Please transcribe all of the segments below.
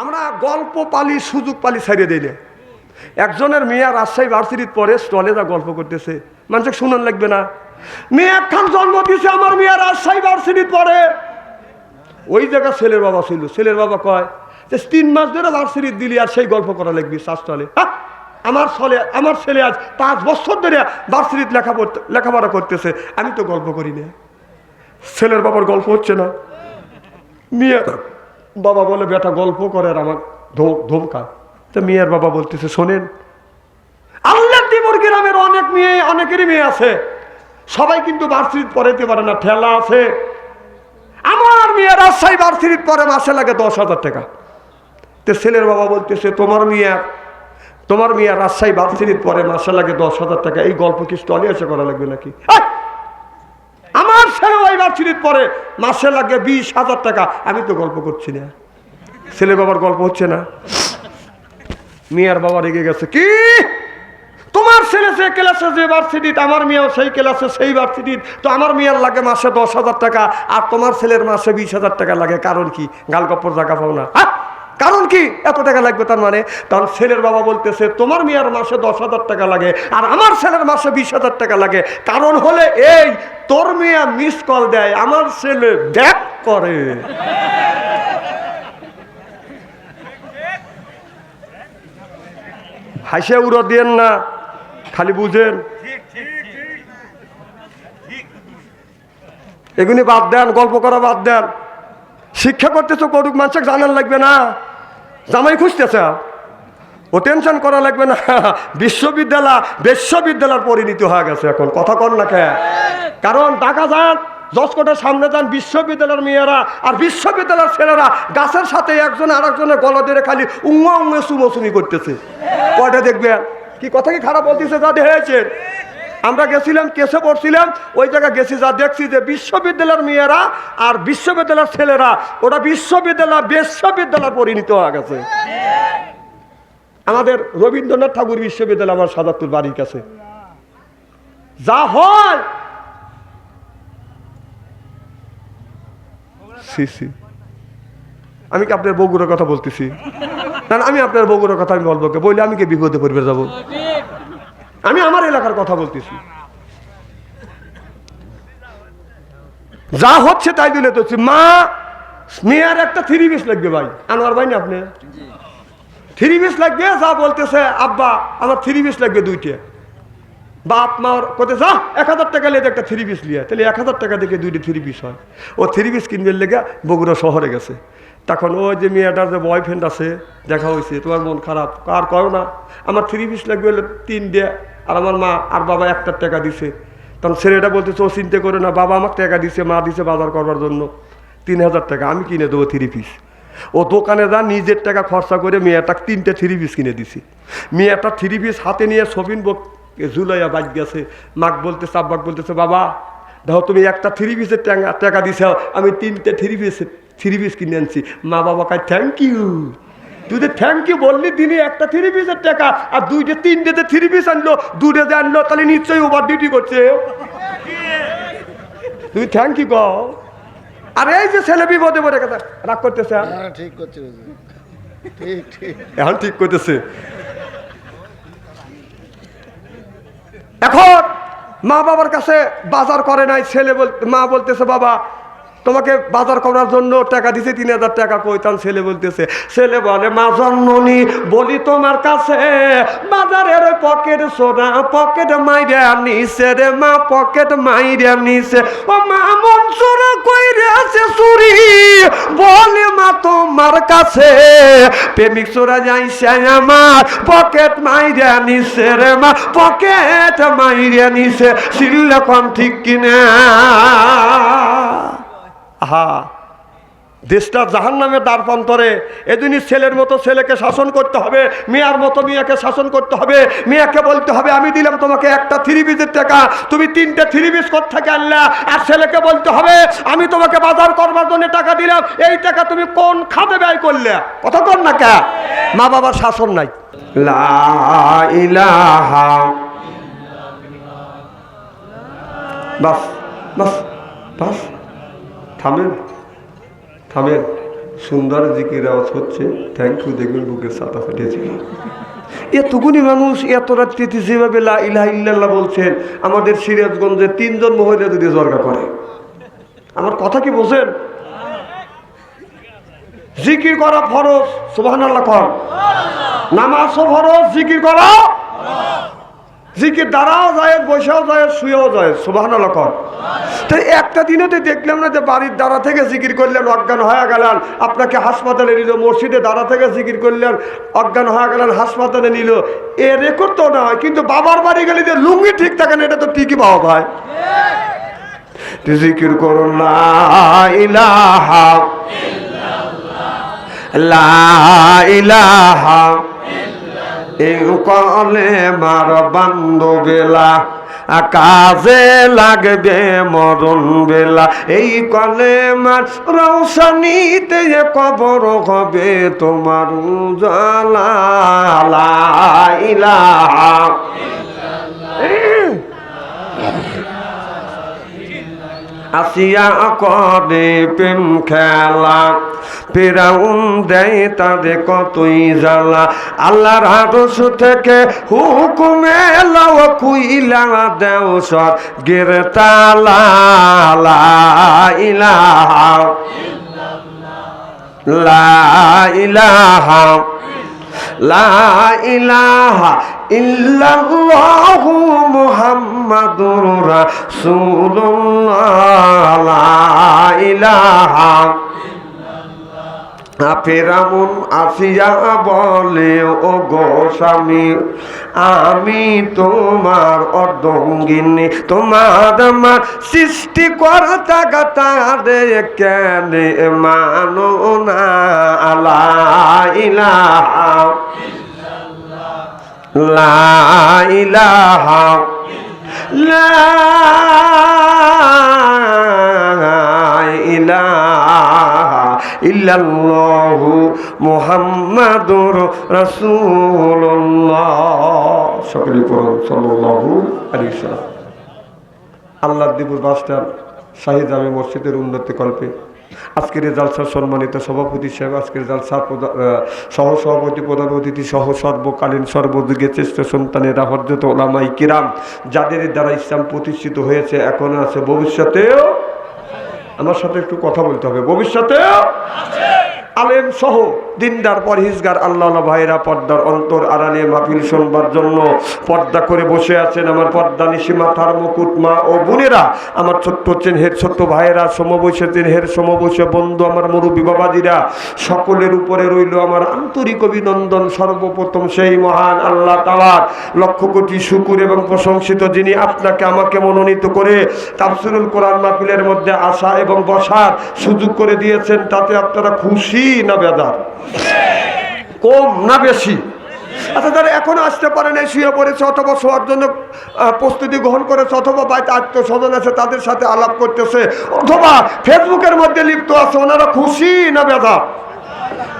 আমরা গল্প পালি সুযোগ পালি ছাড়িয়ে দিই না। একজনের মেয়ে রাজশাহী ভার্সিটির পরে স্টলে যা গল্প করতেছে, মানুষ শুনুন লাগবে না? মেয়ে একখান জন্ম দিয়েছে আমার মেয়ে রাজশাহী ভার্সিটির পরে। ওই জায়গা ছেলের বাবা ছিল, ছেলের বাবা কয় যে 3 মাস ধরে ভার্সিটির দিলি আর সেই গল্প করা লাগবি স্টলে। আমার ছেলে আজ 5 বছর ধরে ভার্সিটির লেখাপড়া করতেছে, আমি তো গল্প করি না। ছেলের বাবার গল্প হচ্ছে না। মেয়ে বাবা বলে বেটা গল্প করে আর আমার ধমকায়। তো মেয়ের বাবা বলতেছে শোনেন, আল্লাহ দিবর গ্রামের অনেকেরই মেয়ে আছে, সবাই কিন্তু ভার্সিটির পড়াইতে পারে না, ঠেলা আছে। আমার মেয়ে রাজশাহী ভার্সিটির পরে মাসে লাগে 10,000 টাকা। তো ছেলের বাবা বলতেছে তোমার মেয়ে রাজশাহী ভার্সিটির পরে মাসে লাগে 10,000 টাকা, এই গল্প কি স্টলে এসে করা লাগবে নাকি? আমার ছেলে ওই ভার্সিটির পরে মাসে লাগে 20,000 টাকা, আমি তো গল্প করছি না। ছেলে বাবার গল্প হচ্ছে না। মেয়ের বাবা রেগে গেছে, কি তোমার ছেলে যে ক্লাসে যে ভার্সিটিতে, আমার মেয়েও সেই ক্লাসে সেই ভার্সিটির, তো আমার মেয়ের লাগে মাসে 10,000 টাকা আর তোমার ছেলের মাসে 20,000 টাকা লাগে, কারণ কি? গালগপ্পর জায়গা পাও না? কারণ কি এত টাকা লাগবে? তার মানে তখন ছেলের বাবা বলতেছে তোমার মেয়ের মাসে 10,000 টাকা লাগে আর আমার ছেলের মাসে 20,000 টাকা লাগে, কারণ হলে এই তোর মেয়ে মিস কল দেয়, আমার ছেলে ব্যাক করে। হাসে উড়ো দেন না, খালি বুঝেন। এগুলি বাদ দেন, গল্প করা বাদ দেন। শিক্ষা করতেছো করুক, মানুষকে জানার লাগবে না। জামাই খুঁজতেছে ও টেনশন করা লাগবে না। বিশ্ববিদ্যালয়ের পরিণতি হয়ে গেছে এখন, কথা কর না কে? কারণ ঢাকা যান, জজকোটের সামনে যান, বিশ্ববিদ্যালয়ের মেয়েরা আর বিশ্ববিদ্যালয়ের ছেলেরা গাছের সাথে একজন আরেকজনের গলা ধরে খালি উঙ্গে চুমোচুমি করতেছে। কয়টা দেখবেন? কি কথা কি খারাপ বলতেছে? যা হয়েছে, আমরা গেছিলাম, কেসে পড়ছিলাম, ওই জায়গায় গেছি, যা দেখছি যে বিশ্ববিদ্যালয়ের মেয়েরা আর বিশ্ববিদ্যালয়ের ছেলেরা ওটা বিশ্ববিদ্যালয় পরিণত হয়ে গেছে। আমাদের রবীন্দ্রনাথ ঠাকুর বিশ্ববিদ্যালয় আমার সাজাতুর বাড়ির কাছে যা হয়, আমি কি আপনার বগুড়ার কথা বলতেছি? না, আমি আপনার বগুড়ার কথা আমি বলবো, বললে আমি কি বিপদে পড়বে যাবো? আমি আমার এলাকার কথা বলতেছি। যা হচ্ছে তাই দিলে তো মা মেয়ের একটা 3 পিস লাগবে ভাই, আনোয়ার ভাই না আপনি 3 পিস লাগবে, যা বলতেছে আব্বা আমার 3 পিস লাগবে 2টা। বাপ মার কোথায় যা 1000 টাকা লেগে একটা 3 পিস লিয়া, তাহলে 1000 টাকা দেখে 2টা 3 পিস হয়। ও 3 পিস কিনবে লেগে বগুড়া শহরে গেছে। তখন ওই যে মেয়েটার যে বয়ফ্রেন্ড আছে, দেখা হয়েছে, তোমার মন খারাপ, আর করো না, আমার 3 পিস লাগবে হলে 3 দিয়ে, আর আমার মা আর বাবা 1 টাকা দিছে। তখন ছেলেটা বলতেছে ও চিন্তা করে না, বাবা আমার টাকা দিছে, মা দিছে বাজার করবার জন্য 3000 টাকা, আমি কিনে দেবো 3 পিস। ও দোকানে যা নিজের টাকা খরচা করে মেয়েটা 3টে 3 পিস কিনে দিছি। মেয়েটা 3 পিস হাতে নিয়ে শপিং ঝুলাইয়া বাজ গেছে। মাক বলতেছে, আব্বাক বলতেছে, বাবা দেখো তুমি একটা 3 পিসের টাকা দিছ, আমি 3টে 3 পিস কিনে আনছি। মা বাবা কাজ থ্যাংক ইউ। তুই যে থ্যাংক ইউ বললি, দিনে একটা 3 পিসের টাকা আর 3টেতে 3 পিস আনলো, 2টা আনলো, তাহলে নিশ্চয়ই ওভার ডিউটি করছে। তুমি থ্যাংক ইউ কও। আর এই যে ছেলে বিপদে পড়ে গেছে, রাগ করতেছে, ঠিক করছে, এখন ঠিক করতেছে। এখন মা বাবার কাছে বাজার করে নাই, মা বলতেছে বাবা তোমাকে বাজার করার জন্য টাকা দিছে 3000 টাকা, কইতাম ছেলে বলতেছে, ছেলে বলে মা জন্মনি বলি তোমার কাছে বাজারের পকেট সোনা পকেট মাইরা নিছে রে মা, পকেট মাইরা নিছে। ও মা মন চোরা কইরে আছে চুরি বলে মা তোমার কাছে, প্রেমিক চোরা যাইছে আমার পকেট মাইরা নিছে রে মা, পকেট মাইরা নিছে। সিল্লা কম ঠিক কিনা? হা, দেশটা জাহান্নামের দ্বারপ্রান্তরে। এদিনই ছেলের মতো ছেলেকে শাসন করতে হবে, মেয়ের মতো মেয়েকে শাসন করতে হবে। মেয়েকে বলতে হবে আমি দিলাম তোমাকে একটা 3 পিসের টাকা, তুমি 3টে 3 পিস কোত্থেকে আনলা? আর ছেলেকে বলতে হবে আমি তোমাকে বাজার করবার জন্য টাকা দিলাম, এই টাকা তুমি কোন খাতে ব্যয় করলে? কথা কর না কে? মা বাবার শাসন নাই। লা ইলাহা, বাস বাস বাস, থামেন থামেন। সুন্দর জিকির আওয়াজ হচ্ছে, থ্যাংক ইউ, দেখবেন বুকের ছাতা ফেটেছে। এতগুনি মানুষ এত রাত্রিতে যেভাবে লা ইলাহা ইল্লাল্লাহ বলছেন, আমাদের সিরাজগঞ্জে 3 জন মহিলা যদি জর্গা করে, আমার কথা কি বোঝেন? জিকির করা ফরজ, সুবহানাল্লাহ কর। নামাজও ফরজ, জিকির করা, জিকির দাঁড়াও যায়, বসেও যায়, শুয়েও যায়, সুবহানাল্লাহ কর। তাই একটা দিনেতে দেখলাম না যে বাড়ির দাঁড়া থেকে জিকির করলেন, অজ্ঞান হয়ে গেলেন, আপনাকে হাসপাতালে নিল, মসজিদে দাঁড়া থেকে জিকির করলেন, অজ্ঞান হয়ে গেলেন, হাসপাতালে নিল, এ রেকর্ড তো না। কিন্তু বাবার বাড়ি গেলে যে লুঙ্গি ঠিক থাকে না, এটা তো ঠিকই পাওয়া ভাই। জিকির করুন লা ইলাহা লা ইলাহা, এই কলেমার বান্ধবেলা কাজে লাগবে মরণ বেলা, এই কলেমার রৌশনীতে কবর হবে তোমার উজালা। লা ইলাহা আসিয়া করে প্রেম খেলা, ফেরাউন দেয় তাদের কতই জ্বালা, আল্লাহর আরশ থেকে হুকুমে লাও কুইলা দেও স্বর্গের তালা। লা ইলাহা লা ইলাহা লা ইলাহা ইল্লাল্লাহু মুহাম্মাদুর রাসূলুল্লাহ। লা ইলাহা। ফেরাউন আসিয়া বলে, ও গো স্বামী, আমি তোমার অর্ধাঙ্গিনী, তোমার আমার সৃষ্টিকর্তা তারে কেন মানো না। লা ইলাহা লা ইলাহা লা ইলাহা ইল্লাল্লাহু মুহাম্মাদুর রাসূলুল্লাহ। সকলে পড়ুন সাল্লাল্লাহু আলাইহি ওয়াসাল্লাম। আল্লাহর দিবস মাস্টার শাহী জামে মসজিদের উন্নতি কল্পে আজকের জালসার সম্মানিত সভাপতি সাহেব, আজকের জালসার সহ সভাপতি, প্রধান অতিথি সহ সর্বকালীন সর্বযুগে শ্রেষ্ঠ সন্তানেরা, হযরত উলামায়ে কিরাম, যাদের দ্বারা ইসলাম প্রতিষ্ঠিত হয়েছে, এখনো আছে, ভবিষ্যতেও, আমার সাথে একটু কথা বলতে হবে, ভবিষ্যতেও আলেম সহ দিনদার পরহেজগার আল্লাহ ভাইরা পর্দার অন্তর আড়ালে মাহফিল শুনবার জন্য পর্দা করে বসে আছেন আমার পর্দা নিশি মাথার মুকুট মা ও বোনেরা, আমার ছোট্ট চেনহের ছোট্ট ভাইয়েরা, সমবয়সী চেনহের সমবয়সী বন্ধু, আমার মুরব্বী বাবাজিরা, সকলের উপরে রইল আমার আন্তরিক অভিনন্দন। সর্বপ্রথম সেই মহান আল্লাহ তাআলার লক্ষ কোটি শুকর এবং প্রশংসিত, যিনি আপনাকে আমাকে মনোনীত করে তাফসীরুল কোরআন মাহফিলের মধ্যে আসা এবং বসার সুযোগ করে দিয়েছেন। তাতে আপনারা খুশি না বেজার? কম না বেশি? আচ্ছা, যারা এখনো আসতে পারে না, শুয়ে পড়েছে অথবা শোয়ার জন্য প্রস্তুতি গ্রহণ করেছে, অথবা বাড়িতে আত্মস্বজন আছে তাদের সাথে আলাপ করতেছে, অথবা ফেসবুকের মধ্যে লিপ্ত আছে, ওনারা খুশি না বেজার?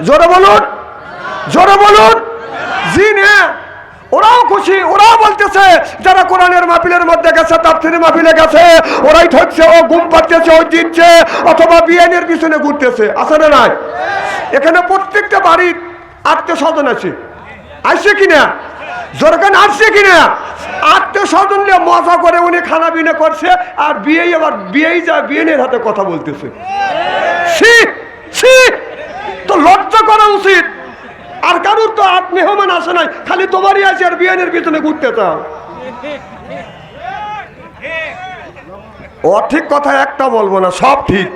জোরে বলুন, জোরে বলুন। জি না, ওরাও খুশি, ওরাও বলতেছে যারা কোরআনের মাহফিলের মধ্যে গেছে, তাফসীরের মাহফিলে গেছে, ওরাই ঠকছে, ও ঘুম পাচ্ছে, ও জিতছে, অথবা বিএনের পিছনে ঘুরতেছে। আছে না নাই? এখানে প্রত্যেকটা বাড়ির আত্মীয়স্বজন আছে, আসছে কিনা? জোরকান আসছে কিনা? আত্মীয়স্বজন নিয়ে মজা করে উনি খানা বিনা করছে, আর বিয়ে আবার বিয়েই যায় বিএনের হাতে কথা বলতেছে। তো লজ্জা করা উচিত। আর কারুর তো মেহমান আসে নাই, খালি তোমারই আছে, আর বিয়ানের পিছনে ঘুরতে চাও। অঠিক কথা একটা বলবো না, সব ঠিক।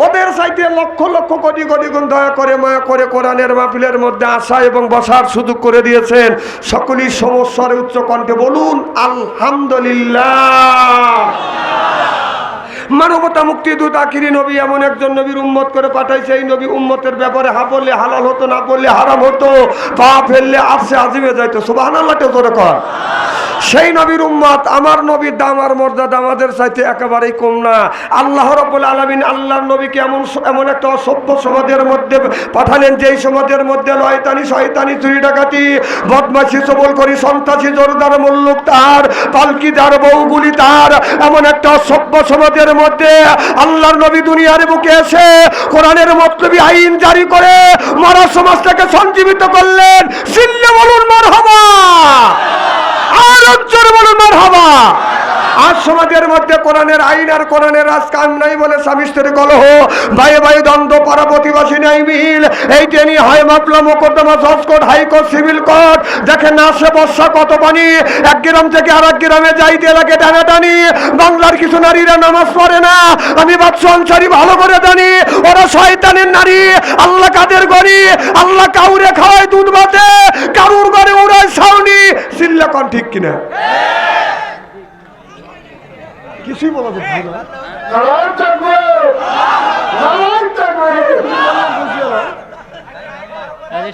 ওদের চাইতে লক্ষ লক্ষ কোটি কোটি গুণ দয়া করে মায়া করে কোরআনের মাহফিলের মধ্যে আসা এবং বসার সুযোগ করে দিয়েছেন। সকলেই সমস্যার উচ্চ কণ্ঠে বলুন আলহামদুলিল্লাহ। মানবতা মুক্তি দূত আখিরি নবী এমন একজন নবীর উম্মত করে পাঠাইছে, এই নবী উম্মতের ব্যাপারে হা বললে হালাল হতো, না বললে হারাম হতো, পা ফেললে আফসে আজিবে যাইতো। সুবহানাল্লাহ, জোরে কর। সেই নবীর উম্মত, আমার নবীর দাম আর মর্যাদা আমাদের চাইতে একেবারেই কম না। আল্লাহ রাব্বুল আলামিন আল্লাহর নবীকে এমন একটা অসভ্য সমাজের মধ্যে পাঠালেন, যেই সমাজের মধ্যে লয়তানি, শয়তানি, চুরি ডাকাতি, বদমাশি, চবলখড়ি, সন্ত্রাসী, জোরদার মুল্লুক তার, পালকিদার, বউগুলি তার, এমন একটা অসভ্য সমাজের মধ্যে আল্লাহর নবী দুনিয়ার বুকে এসে কোরআনের মতলবী আইন জারি করে মরা সমাজটাকে সঞ্জীবিত করলেন। চিল্লে বলুন মারহাবা, আর জোরে বলুন মারহাবা। আজ সমাজের মধ্যে কোরআনের আইন আর কোরআনের রাজ কাম নাই বলে স্বামী স্ত্রীর কলহ, ভাই ভাই দ্বন্দ্ব, পাড়া প্রতিবাসী নাই মিল। এইটা নিয়ে হয় মামলা, মোকদ্দমা, জজ কোর্ট, হাইকোর্ট, সিভিল কোর্ট। দেখেন না আসে বর্ষা কত পানি, এক গ্রাম থেকে আর এক গ্রামে যাইতে লাগে টানাটানি। বাংলার কিছু নারীরা নামাজ পড়ে না, আমি বাদশা আনসারী ভালো করে জানি, ওরা শয়তানের নারী। আল্লাহ কাদের গরি, আল্লাহ কাউরে খাওয়ায় দুধ ভাতে, কারুর ঘরে ওরাই ছাউনি। চিল্লা কোন ঠিক কিনা? কিছুই বলা যাচ্ছে না।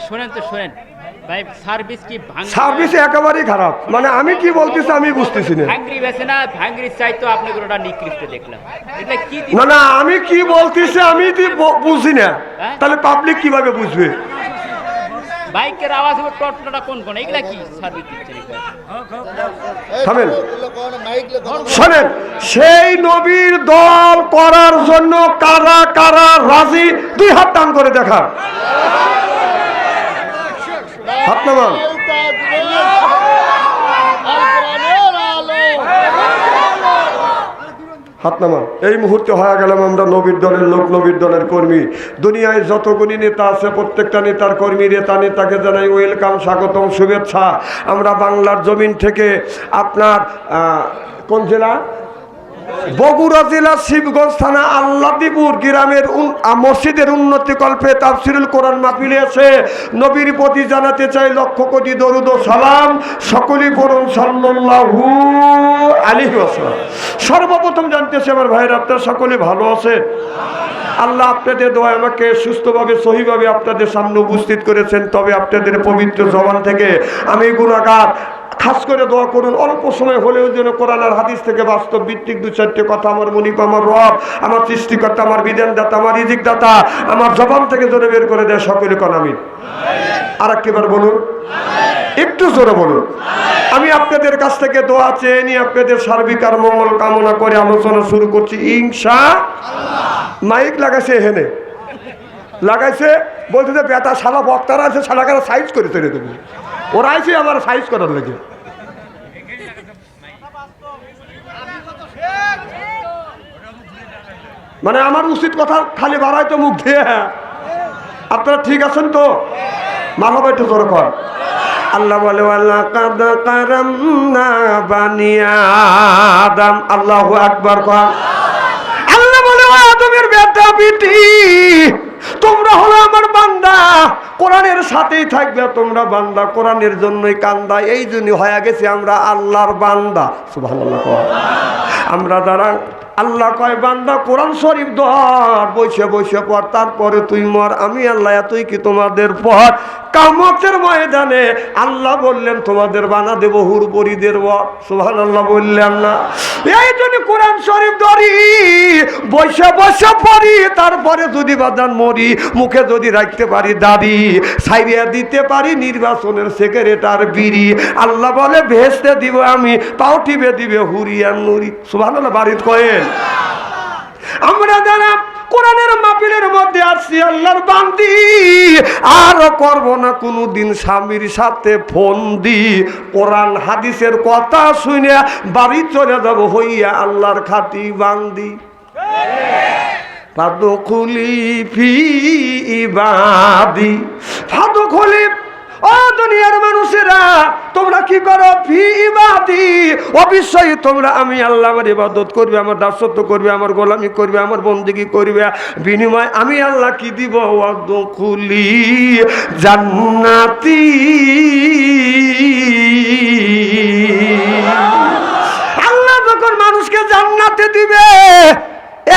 শোনেন তো শোনেন ভাই, সার্ভিস কি সার্ভিস একেবারেই খারাপ। মানে আমি কি বলতেছি আমি বুঝতেছি না। ভাঙরি বেছে না, ভাঙরি চাই তো আপনি ওটা নিকৃষ্ট দেখলাম। এটা কি না না, আমি কি বলতেছি আমি বুঝি না, তাহলে পাবলিক কিভাবে বুঝবে? বাইকের আওয়াজ হবে, টটটা কোন কোন, এগুলা কি সার্ভিস দিচ্ছে? থামেন, শোনেন, সেই নবীর দল করার জন্য কারা কারা রাজি, দুই হাত টান করে দেখা। হাত নামান। হাত নামান। এই মুহূর্তে হয়ে গেলাম আমরা নবীর দলের লোক, নবীর দলের কর্মী। দুনিয়ায় যতগুলি নেতা আছে প্রত্যেকটা নেতার কর্মী, নেতাকে জানাই ওয়েলকাম, স্বাগতম, শুভেচ্ছা। আমরা বাংলার জমিন থেকে আপনার কোন জেলা? বগুড়া জেলা শিবগঞ্জ থানা আল্লাদিপুর গ্রামের মসজিদের উন্নতি কল্পে তাফসিরুল কোরআন মাহফিলে এসে নবীর প্রতি জানাতে চাই লক্ষ কোটি দরুদ ও সালাম। সকলেই পড়ুন সাল্লাল্লাহু আলাইহি ওয়াসাল্লাম। সর্বপ্রথম জানতেছি আমার ভাইয়ের, আপনারা সকলে ভালো আছেন? আল্লাহ আপনাদের দোয়ায় আমাকে সুস্থভাবে সহিভাবে আপনাদের সামনে উপস্থিত করেছেন। তবে আপনাদের পবিত্র জবান থেকে আমি গুনাহগার, খাস করে দোয়া করুন অল্প সময় হলেও যেন কোরআন আর হাদিস থেকে বাস্তব ভিত্তিক দু চারটে কথা আমার মুনিপ, আমার রব, আমার সৃষ্টিকর্তা, আমার বিধানদাতা, আমার রিজিকদাতা আমার জবান থেকে জোরে বের করে দেয়। সকলে কোন আমিন। আর একবার বলুন, একটু জোরে বলুন। আমি আপনাদের কাছ থেকে দোয়া চেয়ে নিয়ে আপনাদের সার্বিক আর মঙ্গল কামনা করে আলোচনা শুরু করছি ইনশাআল্লাহ। মাইক লাগাইছে, হেনে লাগাইছে, বলছে যে বেটা সারা বক্তারা আছে, সারা কারা সাইজ করে তৈরি দেবে। ওরা আইছে আমার সাইজ করার লাগে। মানে আমার উচিত কথা খালি বাড়ায় তো মুখ দিয়ে। আপনারা ঠিক আছেন তো? মারহাবা, একটু জোরে কর। আল্লাহ বলে ওয়ালাকাদ কারামনা বানি আদম। আল্লাহু আকবার কর। আল্লাহ বলে ও আদমের বেটা বিটি, তোমরা হলো আমার বান্দা, কোরআনের সাথেই থাকবে তোমরা বান্দা, কোরআনের জন্যই কান্দা। এই জন্য হয়ে গেছে আমরা আল্লাহর বান্দা। সুবহানাল্লাহ। আমরা যারা আল্লাহ কয় বান্দা কোরআন শরীফ ধর, বসে বসে পড়, তারপরে তুই মর, আমি আল্লাহ এতই কি তোমাদের পর কিয়ামতের ময়দানে আল্লাহ বললেন তোমাদের বানা দেব হুরপরিদের বর। সুবহানাল্লাহ বললেন না? এই জন্য কোরআন শরীফ ধরি, বসে বসে পড়ি, তারপরে যদি বাদান মরি, মুখে যদি রাখতে পারি দাড়ি, ছাইরিয়া দিতে পারি নির্বাচনের সেক্রেটার বিড়ি, আল্লাহ বলে ভেস্তে দিব আমি, পাও টিপে দিবে হুরিয়ান নুরি। সুবহানাল্লাহ বাড়িত কয়েন। আমরা যারা কোরআনের মাহফিলের মধ্যে আসছি আল্লাহর বান্দি, আর করব না কোনোদিন স্বামীর সাথে ফোন দি, কোরআন হাদিসের কথা শুনে বাড়ি চলে যাব হইয়া আল্লাহর খাঁটি বান্দি। ফাদখুলি ফি ইবাদি, ফাদখুলি। ও দুনিয়ার মানুষেরা, তোমরা কি করো? ফি ইবাদি, অবশ্যই তোমরা আমি আল্লাহ আমার ইবাদত করবে, আমার দাসত্ব করবে, আমার গোলামি করবে, আমার বন্দেগী করবে। বিনিময় আমি আল্লাহ কি দিব? ওয়াদখুলি জান্নাতি। আল্লাহ যখন মানুষকে জান্নাতে দিবে,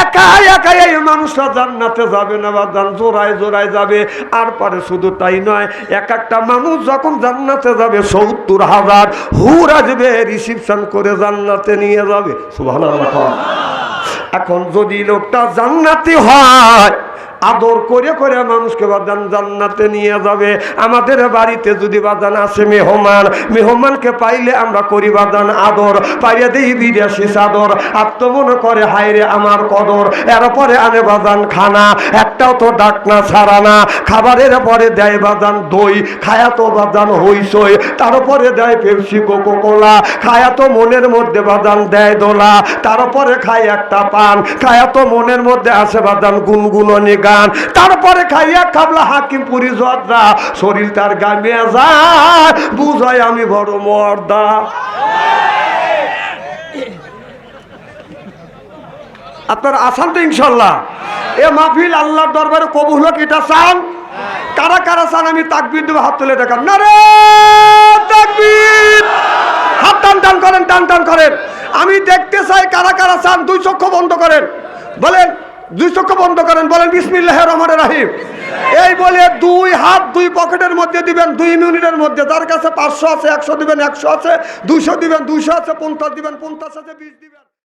একা একা এই মানুষরা জান্নাতে যাবে না বাজান, জোড়ায় জোড়ায় যাবে। আর পরে শুধু তাই নয়, এক একটা মানুষ যখন জান্নাতে যাবে ৭০,০০০ হুর আসবে, রিসিপশন করে জান্নাতে নিয়ে যাবে। সুবহানাল্লাহ। এখন যদি লোকটা জান্নাতি হয়, আদর করে করে মানুষকে বাজান জান্নাতে নিয়ে যাবে। আমাদের বাড়িতে যদি বাজান আসে মেহমান, মেহমানকে পাইলে আমরা করি বাজান আদর, পাইলে দিই বিদেশি চাদর। আর তো মনে করে হায়রে আমার কদর, এরপরে আনে বাজান খানা, একটাও তো ডাকনা ছাড়া না। খাবারের পরে দেয় বাজান দই, খায়া তো বাজান হইসই, তারপরে দেয় পেপসি কোকো কোলা, খায়া তো মনের মধ্যে বাজান দেয় দোলা, তারপরে খায় একটা পান, খায়া তো মনের মধ্যে আসে বাজান গুনগুননি গান, তারপরে খাইয়া খাবলা হাকিমপুরি জর্দা, শরীর তার গামিয়া যায়, বুঝায় আমি বড় মর্দা। আপনার আসান তো ইনশাল্লাহ? এ মাহফিল আল্লাহর দরবারে কবুল হোক, এটা চান? কারা কারা চান? আমি তাকবীর দেবো, হাত তুলে দেখান। না রে তাকবীর, হাত টান টান করেন, টান টান করেন। আমি দেখতে চাই কারা কারা চান। দুই চক্ষু বন্ধ করেন, বলেন দুই চক্ষু বন্ধ করেন, বলেন বিসমিল্লাহির রহমানির রহিম। এই বলে দুই হাত দুই পকেটের মধ্যে দিবেন, 2 মিনিটের মধ্যে। যার কাছে 500 আছে 100 দিবেন, 100 আছে 200 দিবেন, 200 আছে 50 দিবেন, 50 আছে 20 দিবেন।